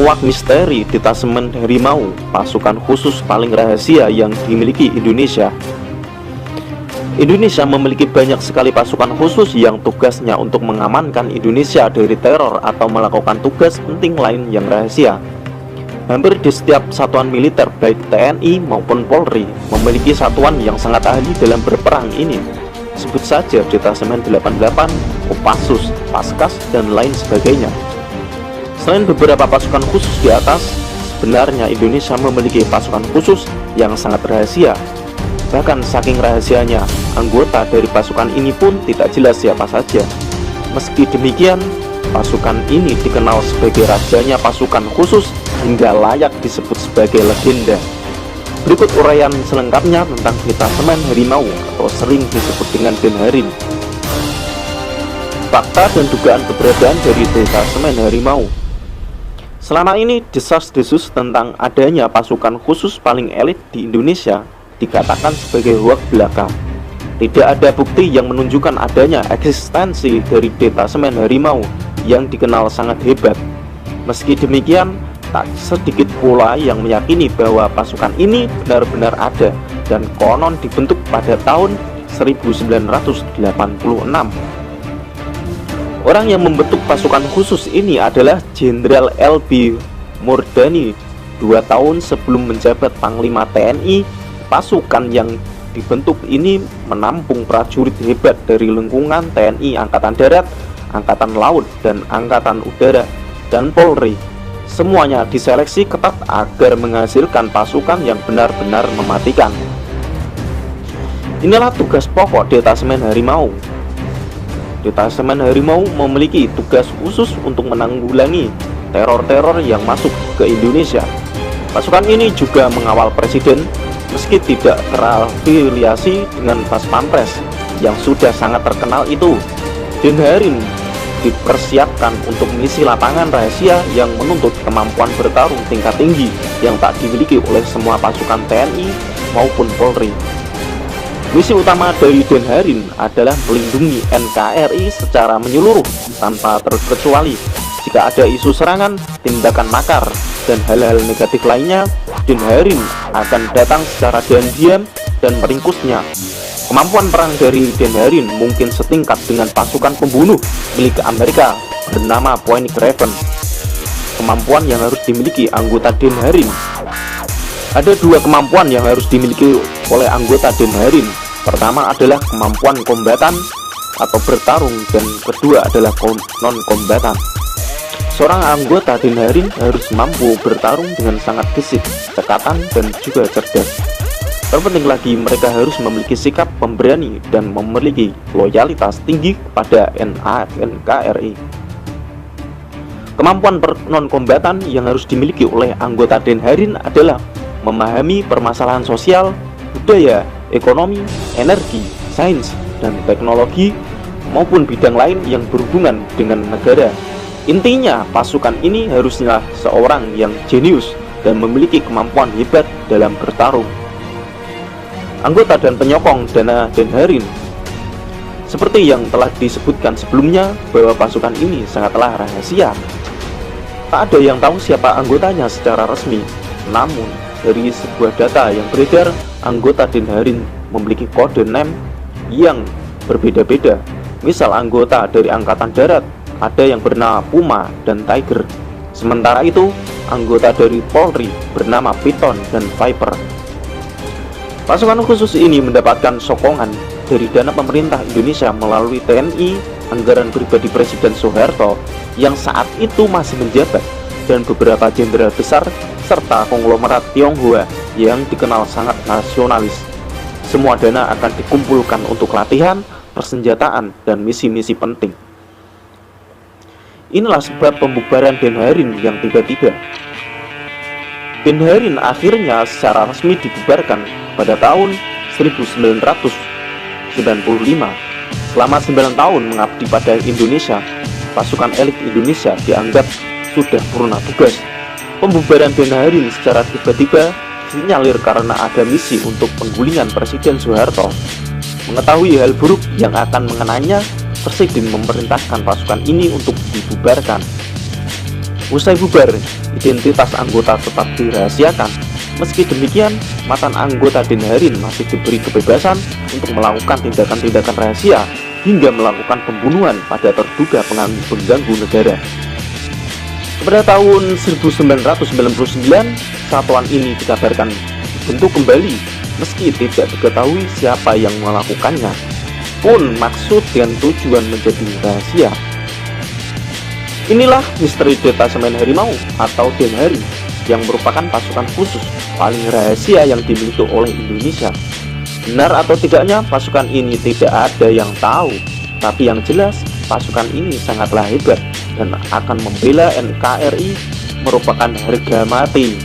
menguak misteri detasemen harimau, pasukan khusus paling rahasia yang dimiliki Indonesia. Indonesia memiliki banyak sekali pasukan khusus yang tugasnya untuk mengamankan Indonesia dari teror atau melakukan tugas penting lain yang rahasia. Hampir di setiap satuan militer baik TNI maupun Polri memiliki satuan yang sangat ahli dalam berperang ini. Sebut saja Detasemen 88, Kopassus, Paskas, dan lain sebagainya. Selain beberapa pasukan khusus di atas, sebenarnya Indonesia memiliki pasukan khusus yang sangat rahasia. Bahkan saking rahasianya, anggota dari pasukan ini pun tidak jelas siapa saja. Meski demikian, pasukan ini dikenal sebagai rajanya pasukan khusus hingga layak disebut sebagai legenda. Berikut uraian selengkapnya tentang Detasemen Harimau atau sering disebut dengan Denharin. Fakta dan dugaan keberadaan dari Detasemen Harimau. Selama ini desas-desus tentang adanya pasukan khusus paling elit di Indonesia dikatakan sebagai hoak belaka. Tidak ada bukti yang menunjukkan adanya eksistensi dari Detasemen Harimau yang dikenal sangat hebat. Meski demikian, tak sedikit pula yang meyakini bahwa pasukan ini benar-benar ada dan konon dibentuk pada tahun 1986. Orang yang membentuk pasukan khusus ini adalah Jenderal L.B. Murdani. 2 tahun sebelum menjabat Panglima TNI, pasukan yang dibentuk ini menampung prajurit hebat dari lingkungan TNI Angkatan Darat, Angkatan Laut, dan Angkatan Udara, dan Polri. Semuanya diseleksi ketat agar menghasilkan pasukan yang benar-benar mematikan. Inilah tugas pokok Detasemen Harimau. Detasemen Harimau memiliki tugas khusus untuk menanggulangi teror-teror yang masuk ke Indonesia. Pasukan ini juga mengawal presiden meski tidak terafiliasi dengan Pas Pampres yang sudah sangat terkenal itu. Denharin dipersiapkan untuk misi lapangan rahasia yang menuntut kemampuan bertarung tingkat tinggi yang tak dimiliki oleh semua pasukan TNI maupun Polri. Misi utama dari Denharin adalah melindungi NKRI secara menyeluruh tanpa terkecuali. Jika ada isu serangan, tindakan makar, dan hal-hal negatif lainnya, Denharin akan datang secara diam-diam dan meringkusnya. Kemampuan perang dari Denharin mungkin setingkat dengan pasukan pembunuh milik Amerika bernama Phoenix Raven. Kemampuan yang harus dimiliki anggota Denharin. Ada 2 kemampuan yang harus dimiliki oleh anggota Denharin. Pertama adalah kemampuan kombatan atau bertarung, dan kedua adalah non-kombatan. Seorang anggota Denharin harus mampu bertarung dengan sangat gesit, cekatan, dan juga cerdas. Terpenting lagi, mereka harus memiliki sikap pemberani dan memiliki loyalitas tinggi kepada NKRI. Kemampuan non-kombatan yang harus dimiliki oleh anggota Denharin adalah memahami permasalahan sosial, budaya, ekonomi, energi, sains, dan teknologi, maupun bidang lain yang berhubungan dengan negara. Intinya, pasukan ini haruslah seorang yang jenius dan memiliki kemampuan hebat dalam bertarung. Anggota dan penyokong dana Denharin. Seperti yang telah disebutkan sebelumnya, bahwa pasukan ini sangatlah rahasia. Tak ada yang tahu siapa anggotanya secara resmi. Namun, dari sebuah data yang beredar, anggota Denharin memiliki kode name yang berbeda-beda. Misal anggota dari Angkatan Darat ada yang bernama Puma dan Tiger. Sementara itu, anggota dari Polri bernama Python dan Viper. Pasukan khusus ini mendapatkan sokongan dari dana pemerintah Indonesia melalui TNI, anggaran pribadi Presiden Soeharto yang saat itu masih menjabat, dan beberapa jenderal besar serta konglomerat Tionghoa yang dikenal sangat nasionalis. Semua dana akan dikumpulkan untuk latihan, persenjataan, dan misi-misi penting. Inilah sebab pembubaran Denharin yang tiba-tiba. Denharin akhirnya secara resmi dibubarkan pada tahun 1995. Selama 9 tahun mengabdi pada Indonesia, pasukan elit Indonesia dianggap sudah purna tugas. Pembubaran Denharin secara tiba-tiba sinyalir karena ada misi untuk penggulingan Presiden Soeharto. Mengetahui hal buruk yang akan mengenanya, Presiden memerintahkan pasukan ini untuk dibubarkan. Usai bubar, identitas anggota tetap dirahasiakan. Meski demikian, mantan anggota Denharin masih diberi kebebasan untuk melakukan tindakan-tindakan rahasia hingga melakukan pembunuhan pada terduga pengganggu negara. Pada tahun 1999, satuan ini dikabarkan dibentuk kembali meski tidak diketahui siapa yang melakukannya, pun maksud dan tujuan menjadi rahasia. Inilah misteri detasemen harimau atau Denhari yang merupakan pasukan khusus paling rahasia yang dimiliki oleh Indonesia. Benar atau tidaknya pasukan ini tidak ada yang tahu, tapi yang jelas pasukan ini sangatlah hebat dan akan membela NKRI merupakan harga mati.